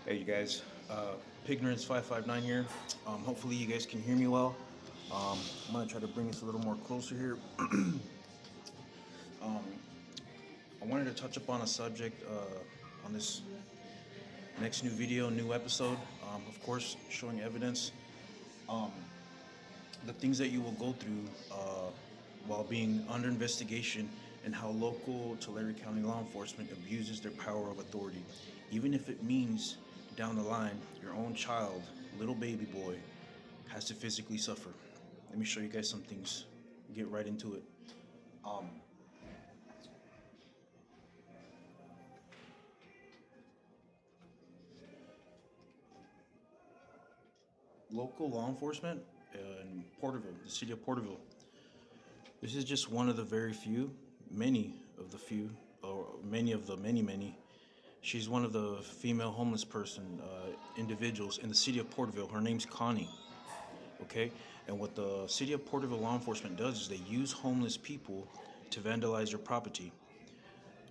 Hey, you guys. Pignorance559 here. Hopefully, you guys can hear me well. I'm gonna try to bring this a little more closer here. I wanted to touch upon a subject on this next new video, new episode. Of course, showing evidence, um, the things that you will go through while being under investigation, and how local Tulare County law enforcement abuses their power of authority, even if it means down the line your own child, little baby boy, has to physically suffer. Let me show you guys some things. Get right into it. Um, Local law enforcement in Porterville, the city of Porterville. This is just one of the very few, many of the few, or many of the many. She's one of the female homeless person individuals in the city of Porterville. Her name's Connie. Okay, and what the city of Porterville law enforcement does is they use homeless people to vandalize their property.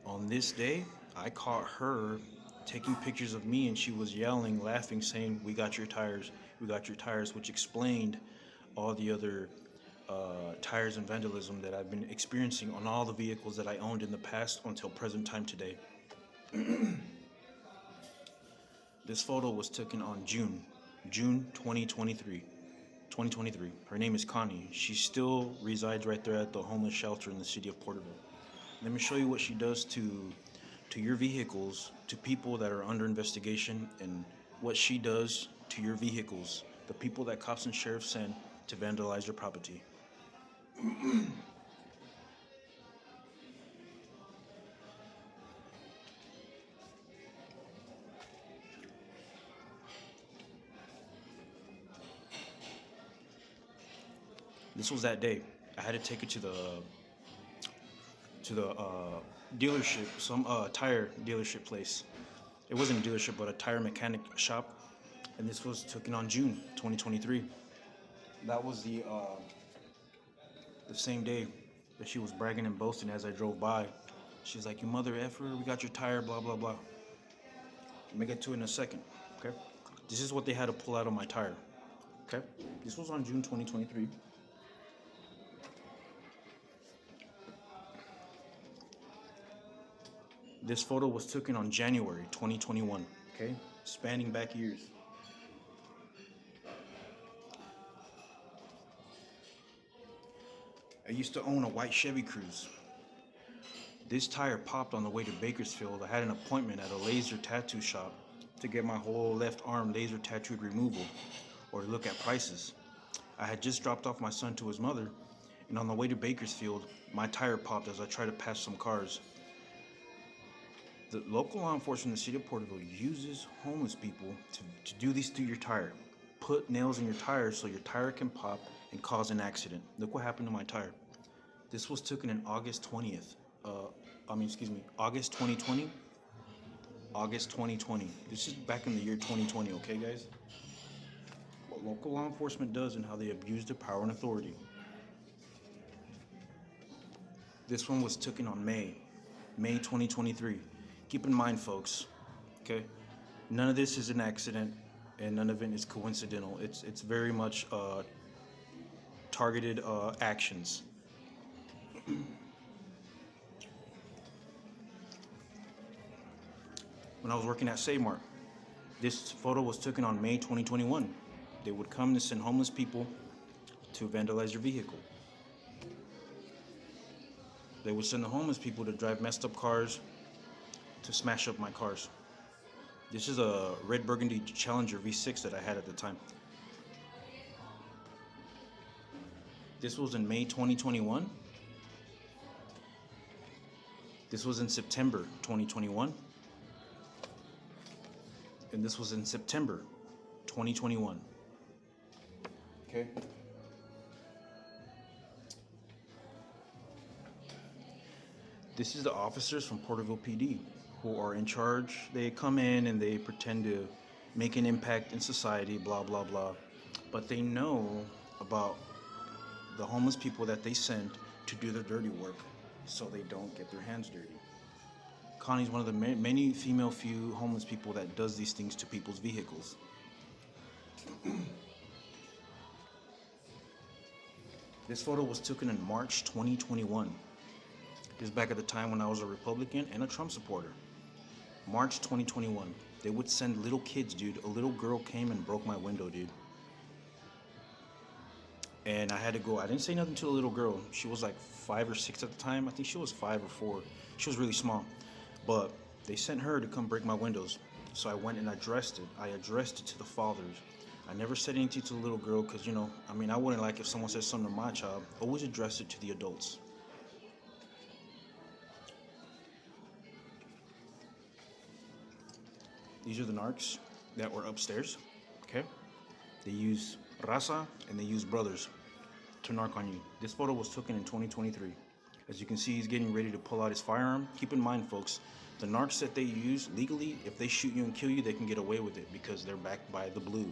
On this day, I caught her taking pictures of me, and she was yelling, laughing, saying, "We got your tires, we got your tires," which explained all the other tires and vandalism that I've been experiencing on all the vehicles that I owned in the past until present time today. This photo was taken on June 2023. 2023. Her name is Connie. She still resides right there at the homeless shelter in the city of Porterville. Let me show you what she does to your vehicles, to people that are under investigation, and what she does to your vehicles, the people that cops and sheriffs send to vandalize your property. This was that day. I had to take it to the dealership, some tire dealership place. It wasn't a dealership, but a tire mechanic shop. And this was taken on June 2023. That was the same day that she was bragging and boasting as I drove by. She's like, "You mother effer, we got your tire, blah blah blah." Let me get to it in a second. Okay, this is what they had to pull out of my tire. Okay, this was on June 2023. This photo was taken on January 2021. Okay, spanning back years. I used to own a white Chevy Cruze. This tire popped on the way to Bakersfield. I had an appointment at a laser tattoo shop to get my whole left arm laser tattooed removal, or to look at prices. I had just dropped off my son to his mother, and on the way to Bakersfield, my tire popped as I tried to pass some cars. The local law enforcement in the city of Porterville uses homeless people to do these to your tire. Put nails in your tire so your tire can pop and cause an accident. Look what happened to my tire. This was taken in August 20th. August 2020. August 2020. This is back in the year 2020, okay, guys? What local law enforcement does and how they abuse their power and authority. This one was taken on May 2023. Keep in mind, folks, okay? None of this is an accident, and none of it is coincidental. It's very much targeted actions. When I was working at Save Mart, this photo was taken on May 2021. They would come to send homeless people to vandalize your vehicle. They would send the homeless people to drive messed up cars to smash up my cars. This is a red burgundy Challenger V6 that I had at the time. This was in May 2021. This was in September 2021. And this was in September 2021. Okay. This is the officers from Porterville PD who are in charge. They come in and they pretend to make an impact in society, blah, blah, blah. But they know about the homeless people that they send to do their dirty work so they don't get their hands dirty. Connie's one of the many female few homeless people that does these things to people's vehicles. This photo was taken in March 2021. This is back at the time when I was a Republican and a Trump supporter. March 2021. They would send little kids, dude. A little girl came and broke my window, dude. And I had to go. I didn't say nothing to the little girl. She was like 5 or 6 at the time. I think she was 5 or 4. She was really small. But they sent her to come break my windows. So I went and addressed it. I addressed it to the fathers. I never said anything to the little girl because, I wouldn't like if someone said something to my child. Always address it to the adults. These are the narcs that were upstairs, okay? They use raza and they use brothers to narc on you. This photo was taken in 2023. As you can see, he's getting ready to pull out his firearm. Keep in mind, folks, the narcs that they use legally, if they shoot you and kill you, they can get away with it because they're backed by the blue.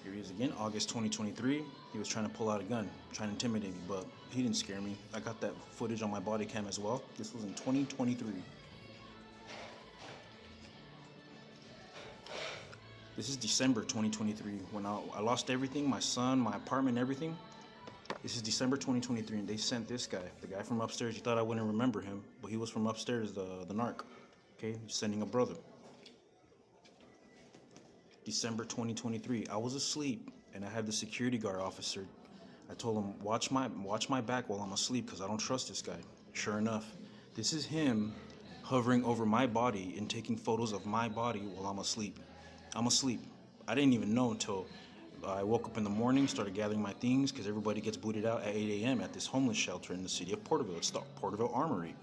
Here he is again, August 2023. He was trying to pull out a gun, trying to intimidate me, but he didn't scare me. I got that footage on my body cam as well. This was in 2023. This is December 2023 when I lost everything, my son, my apartment, everything. This is December 2023, and they sent this guy, the guy from upstairs. You thought I wouldn't remember him, but he was from upstairs, the narc. Okay, sending a brother. December 2023. I was asleep, and I had the security guard officer. I told him, watch my back while I'm asleep, because I don't trust this guy. Sure enough, this is him hovering over my body and taking photos of my body while I'm asleep. I'm asleep. I didn't even know until I woke up in the morning, started gathering my things, because everybody gets booted out at 8 a.m. at this homeless shelter in the city of Porterville. It's the Porterville Armory.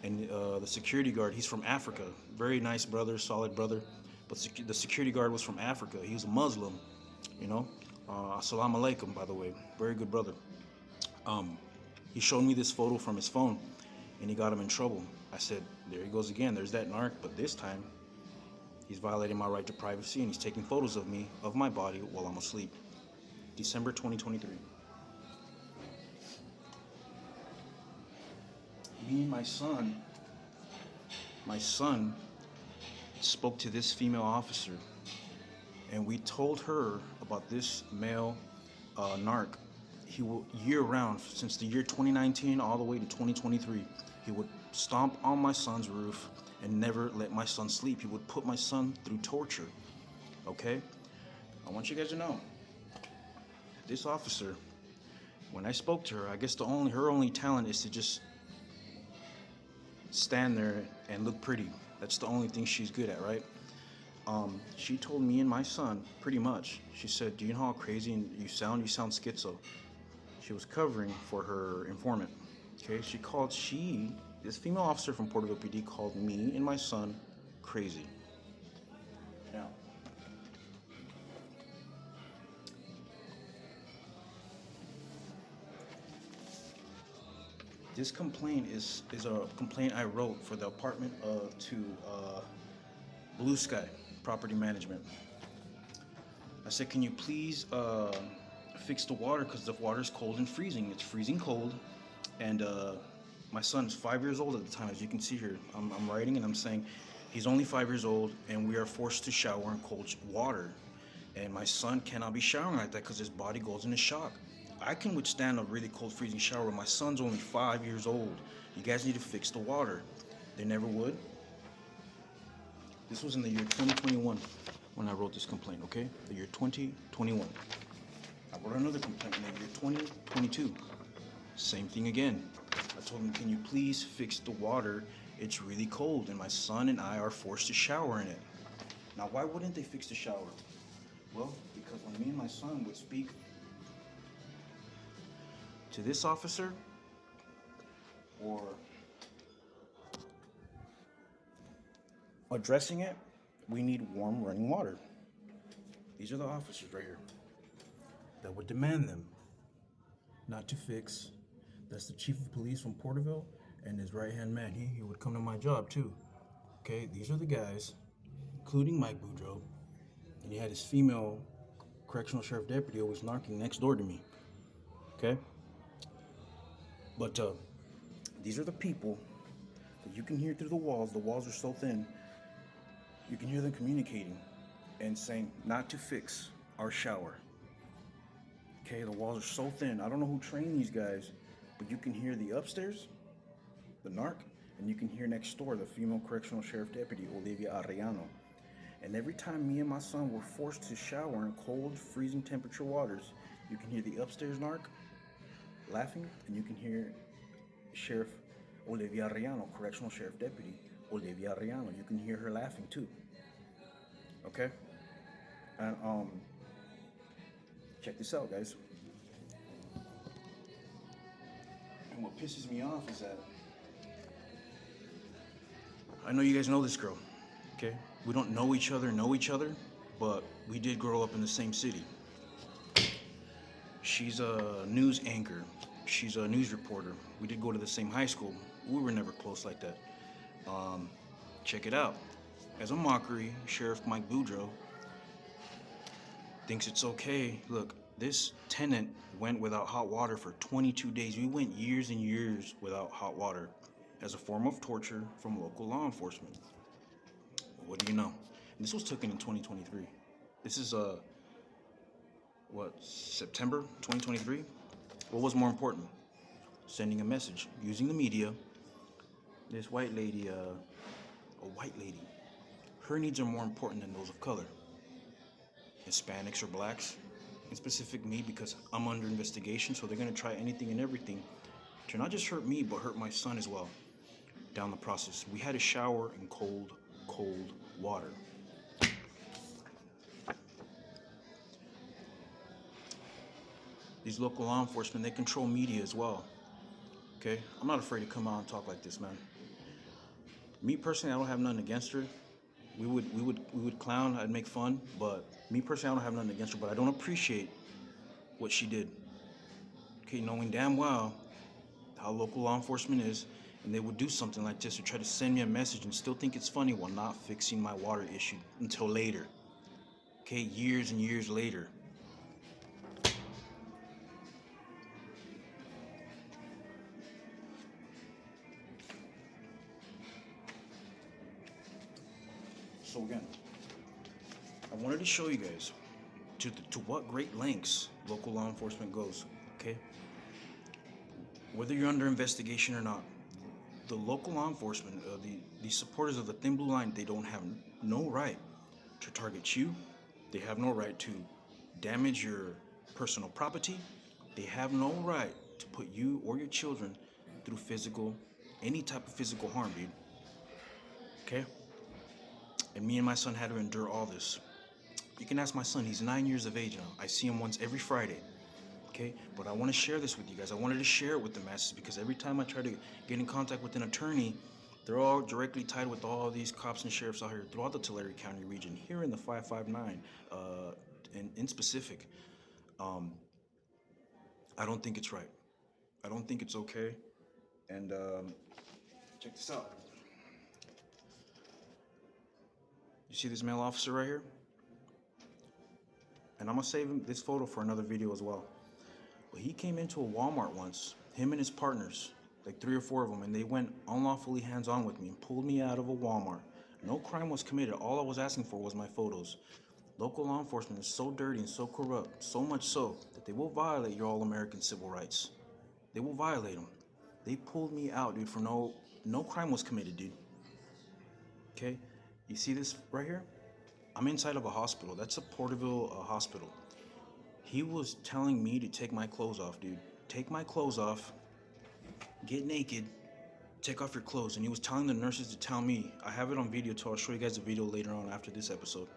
And the security guard, he's from Africa. Very nice brother, solid brother. But the security guard was from Africa. He was a Muslim, Assalamu alaikum, by the way. Very good brother. He showed me this photo from his phone, and he got him in trouble. I said, there he goes again. There's that narc, but this time, he's violating my right to privacy, and he's taking photos of me, of my body, while I'm asleep. December 2023. Me and my son spoke to this female officer, and we told her about this male narc. He will, year-round, since the year 2019 all the way to 2023, he would stomp on my son's roof and never let my son sleep. He would put my son through torture. Okay? I want you guys to know, this officer, when I spoke to her, I guess her only talent is to just stand there and look pretty. That's the only thing she's good at, right? She told me and my son, pretty much, she said, do you know how crazy you sound? You sound schizo. She was covering for her informant. Okay, this female officer from Porterville PD called me and my son crazy. Now, this complaint is a complaint I wrote for the apartment to Blue Sky Property Management. I said, can you please fix the water, because the water's cold and freezing. It's freezing cold, and my son's 5 years old at the time, as you can see here. I'm writing and I'm saying he's only 5 years old, and we are forced to shower in cold water, and my son cannot be showering like that because his body goes into shock. I can withstand a really cold, freezing shower. My son's only 5 years old. You guys need to fix the water. They never would. This was in the year 2021 when I wrote this complaint, okay? The year 2021. I wrote another complaint in the year 2022. Same thing again. I told them, can you please fix the water? It's really cold, and my son and I are forced to shower in it. Now, why wouldn't they fix the shower? Well, because when me and my son would speak to this officer or addressing it, we need warm running water. These are the officers right here that would demand them not to fix. That's the chief of police from Porterville and his right-hand man. He would come to my job too. Okay, these are the guys, including Mike Boudreaux, and he had his female correctional sheriff deputy always knocking next door to me. Okay, but These are the people that you can hear through the walls. The walls are so thin. You can hear them communicating and saying not to fix our shower. Okay, the walls are so thin. I don't know who trained these guys, but you can hear the upstairs, the narc, and you can hear next door the female correctional sheriff deputy, Olivia Arellano. And every time me and my son were forced to shower in cold, freezing temperature waters, you can hear the upstairs narc laughing, and you can hear Sheriff Olivia Arellano, correctional sheriff deputy Olivia Arellano. You can hear her laughing too. Okay? And check this out, guys. And what pisses me off is that I know you guys know this girl, okay? We don't know each other, but we did grow up in the same city. She's a news anchor. She's a news reporter. We did go to the same high school. We were never close like that. Check it out. As a mockery, Sheriff Mike Boudreaux thinks it's okay. Look, this tenant went without hot water for 22 days. We went years and years without hot water as a form of torture from local law enforcement. What do you know? And this was taken in 2023. This is September 2023? What was more important? Sending a message, using the media. This white lady, a white lady, her needs are more important than those of color. Hispanics or blacks, in specific me, because I'm under investigation, so they're gonna try anything and everything to not just hurt me, but hurt my son as well. Down the process, we had to shower in cold water. These local law enforcement, they control media as well. Okay, I'm not afraid to come out and talk like this, man. Me personally, I don't have nothing against her. We would clown, I'd make fun, but me personally, I don't have nothing against her, but I don't appreciate what she did. Okay, knowing damn well how local law enforcement is, and they would do something like this to try to send me a message and still think it's funny while not fixing my water issue until later. Okay, years and years later. So again, I wanted to show you guys to what great lengths local law enforcement goes, okay? Whether you're under investigation or not, the local law enforcement, the supporters of the Thin Blue Line, they don't have no right to target you. They have no right to damage your personal property. They have no right to put you or your children through any type of physical harm, dude. Okay? And me and my son had to endure all this. You can ask my son, he's 9 years of age now. I see him once every Friday. Okay? But I want to share this with you guys. I wanted to share it with the masses because every time I try to get in contact with an attorney, they're all directly tied with all these cops and sheriffs out here throughout the Tulare County region, here in the 559, in specific. I don't think it's right. I don't think it's okay. And check this out. You see this male officer right here? And I'm gonna save this photo for another video as well. But he came into a Walmart once, him and his partners, like 3 or 4 of them, and they went unlawfully hands-on with me and pulled me out of a Walmart. No crime was committed. All I was asking for was my photos. Local law enforcement is so dirty and so corrupt, so much so that they will violate your all-American civil rights. They will violate them. They pulled me out, dude, for no crime was committed, dude. Okay? You see this right here? I'm inside of a hospital. That's a Porterville hospital. He was telling me to take my clothes off, dude. Take my clothes off, get naked, take off your clothes. And he was telling the nurses to tell me. I have it on video, so I'll show you guys the video later on after this episode.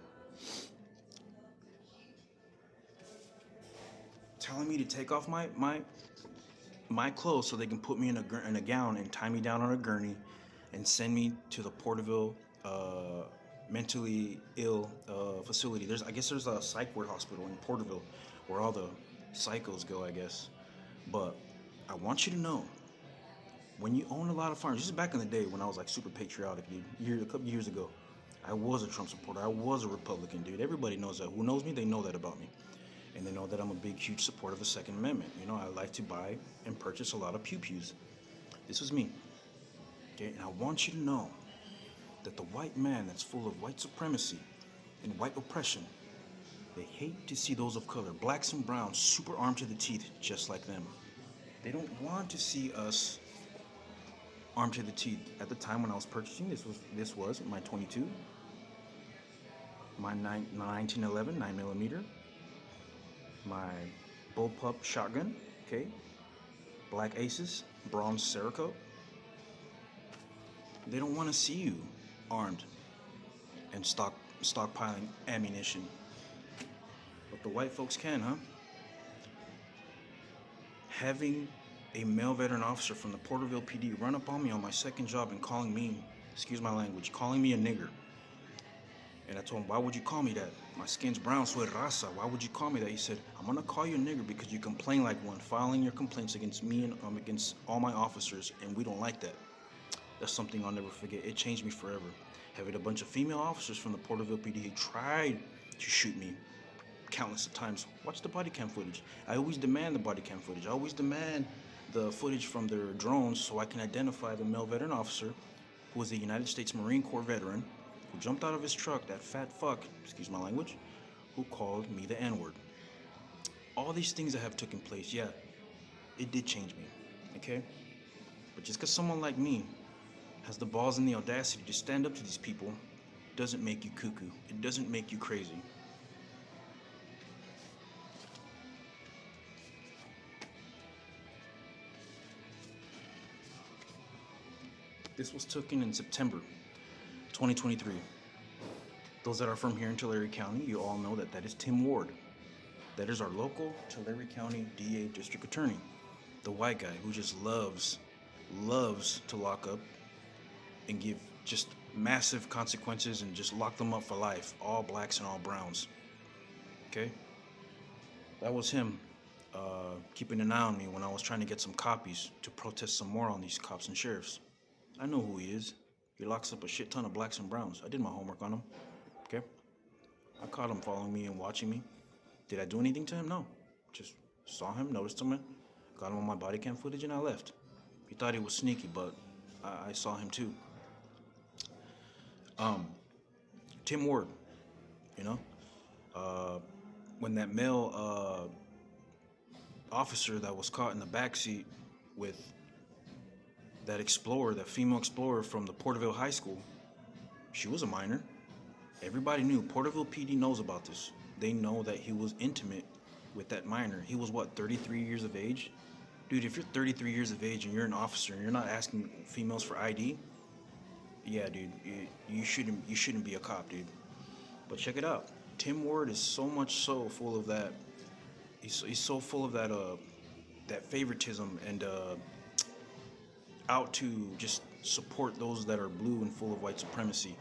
Telling me to take off my clothes so they can put me in a gown and tie me down on a gurney and send me to the Porterville mentally ill facility. I guess there's a psych ward hospital in Porterville where all the psychos go, I guess. But I want you to know, when you own a lot of firearms, this is back in the day when I was like super patriotic, dude. A couple years ago, I was a Trump supporter. I was a Republican, dude. Everybody knows that. Who knows me, they know that about me. And they know that I'm a big, huge supporter of the Second Amendment. You know, I like to buy and purchase a lot of pew-pews. This was me. Okay, and I want you to know that the white man that's full of white supremacy and white oppression, they hate to see those of color, blacks and browns, super armed to the teeth, just like them. They don't want to see us armed to the teeth. At the time when I was purchasing, this was my 22, my 1911 9mm, my bullpup shotgun, okay, black aces, bronze Cerakote. They don't want to see you armed and stockpiling ammunition. But the white folks can, huh? Having a male veteran officer from the Porterville PD run up on me on my second job and calling me, excuse my language, calling me a nigger. And I told him, why would you call me that? My skin's brown, soy raza. Why would you call me that? He said, I'm gonna call you a nigger because you complain like one, filing your complaints against me and against all my officers, and we don't like that. That's something I'll never forget. It changed me forever. Having a bunch of female officers from the Porterville PD who tried to shoot me countless of times. Watch the body cam footage. I always demand the body cam footage. I always demand the footage from their drones so I can identify the male veteran officer who was a United States Marine Corps veteran who jumped out of his truck, that fat fuck, excuse my language, who called me the N-word. All these things that have taken place, yeah, it did change me, okay? But just because someone like me has the balls and the audacity to stand up to these people doesn't make you cuckoo. It doesn't make you crazy. This was taken in September 2023. Those that are from here in Tulare County, you all know that is Tim Ward. That is our local Tulare County DA District Attorney. The white guy who just loves to lock up and give just massive consequences and just lock them up for life. All blacks and all browns. Okay? That was him keeping an eye on me when I was trying to get some copies to protest some more on these cops and sheriffs. I know who he is. He locks up a shit ton of blacks and browns. I did my homework on him. Okay? I caught him following me and watching me. Did I do anything to him? No. Just saw him, noticed him, got him on my body cam footage, and I left. He thought he was sneaky, but I saw him too. Tim Ward, you know? When that male officer that was caught in the backseat with that female explorer from the Porterville High School, she was a minor. Everybody knew. Porterville PD knows about this. They know that he was intimate with that minor. He was, 33 years of age? Dude, if you're 33 years of age and you're an officer and you're not asking females for ID, yeah, dude, you shouldn't be a cop, dude. But check it out. Tim Ward is so much so full of that. He's so full of that favoritism and out to just support those that are blue and full of white supremacy.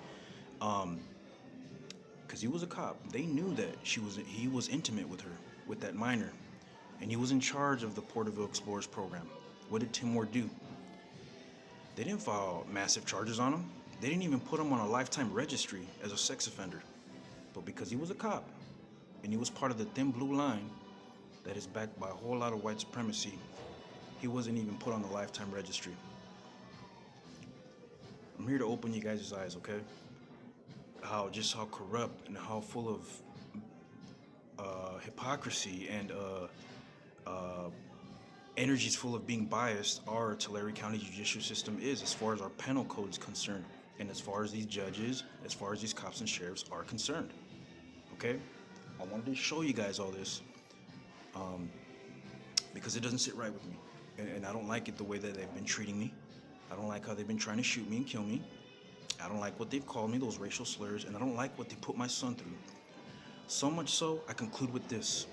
Because he was a cop. They knew that he was intimate with her, with that minor. And he was in charge of the Porterville Explorers program. What did Tim Ward do? They didn't file massive charges on him. They didn't even put him on a lifetime registry as a sex offender. But because he was a cop, and he was part of the thin blue line that is backed by a whole lot of white supremacy, he wasn't even put on the lifetime registry. I'm here to open you guys' eyes, okay? How corrupt and how full of hypocrisy and energies full of being biased our Tulare County judicial system is as far as our penal code is concerned, and as far as these judges, as far as these cops and sheriffs are concerned. Okay? I wanted to show you guys all this because it doesn't sit right with me, and I don't like it the way that they've been treating me. I don't like how they've been trying to shoot me and kill me. I don't like what they've called me, those racial slurs, and I don't like what they put my son through. So much so, I conclude with this.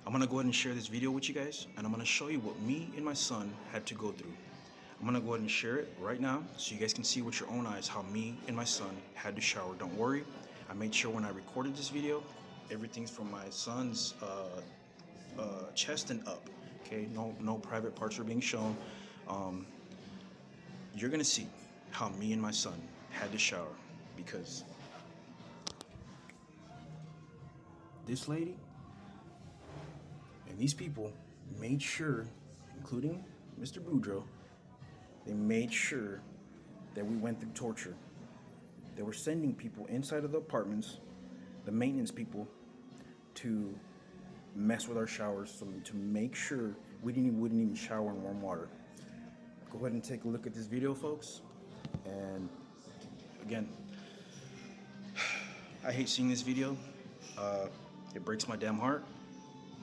I'm gonna go ahead and share this video with you guys, and I'm gonna show you what me and my son had to go through. I'm gonna go ahead and share it right now so you guys can see with your own eyes how me and my son had to shower. Don't worry, I made sure when I recorded this video, everything's from my son's chest and up. Okay, no private parts are being shown. You're gonna see how me and my son had to shower because this lady and these people made sure, including Mr. Boudreaux, They made sure that we went through torture. They were sending people inside of the apartments, the maintenance people, to mess with our showers, so to make sure we wouldn't even shower in warm water. Go ahead and take a look at this video, folks. And again, I hate seeing this video. It breaks my damn heart,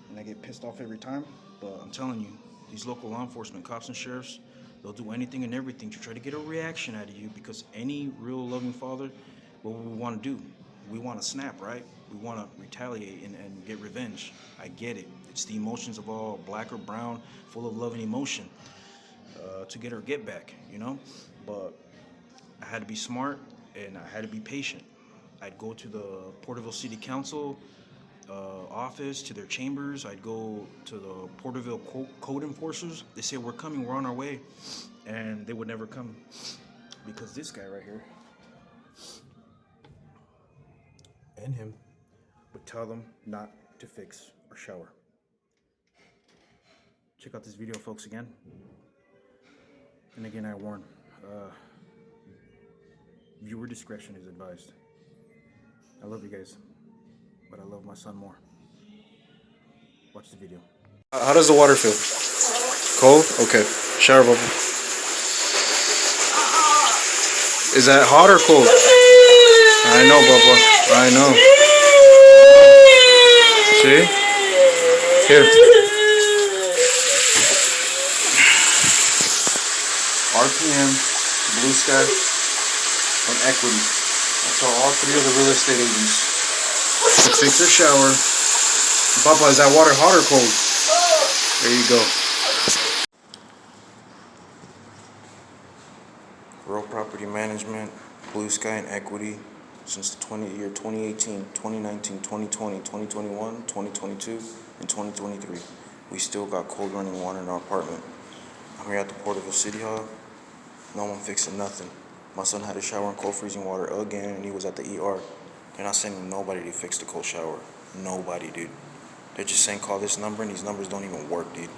and I get pissed off every time. But I'm telling you, these local law enforcement, cops and sheriffs, they'll do anything and everything to try to get a reaction out of you, because any real loving father, what we want to do, we want to snap, right? We want to retaliate and get revenge. I get it. It's the emotions of all black or brown, full of love and emotion, to get our get back, you know? But I had to be smart, and I had to be patient. I'd go to the Porterville City Council office, to their chambers. I'd go to the Porterville code enforcers. They say, we're coming, we're on our way. And they would never come, because this guy right here and him would tell them not to fix our shower. Check out this video, folks, again. And again, I warn, viewer discretion is advised. I love you guys, but I love my son more. Watch the video. How does the water feel? Cold? Okay. Shower bubble. Is that hot or cold? I know, Bubba. I know. See? Here. RPM, Blue Sky, and Equity. I saw all three of the real estate agents to fix their shower. Papa, is that water hot or cold? There you go. Rural Property Management, Blue Sky, and Equity since the 2018, 2019, 2020, 2021, 2022, and 2023. We still got cold running water in our apartment. I'm here at the Porterville City Hall. No one fixing nothing. My son had a shower in cold freezing water again, and he was at the ER. They're not sending nobody to fix the cold shower. Nobody, dude. They're just saying call this number, and these numbers don't even work, dude.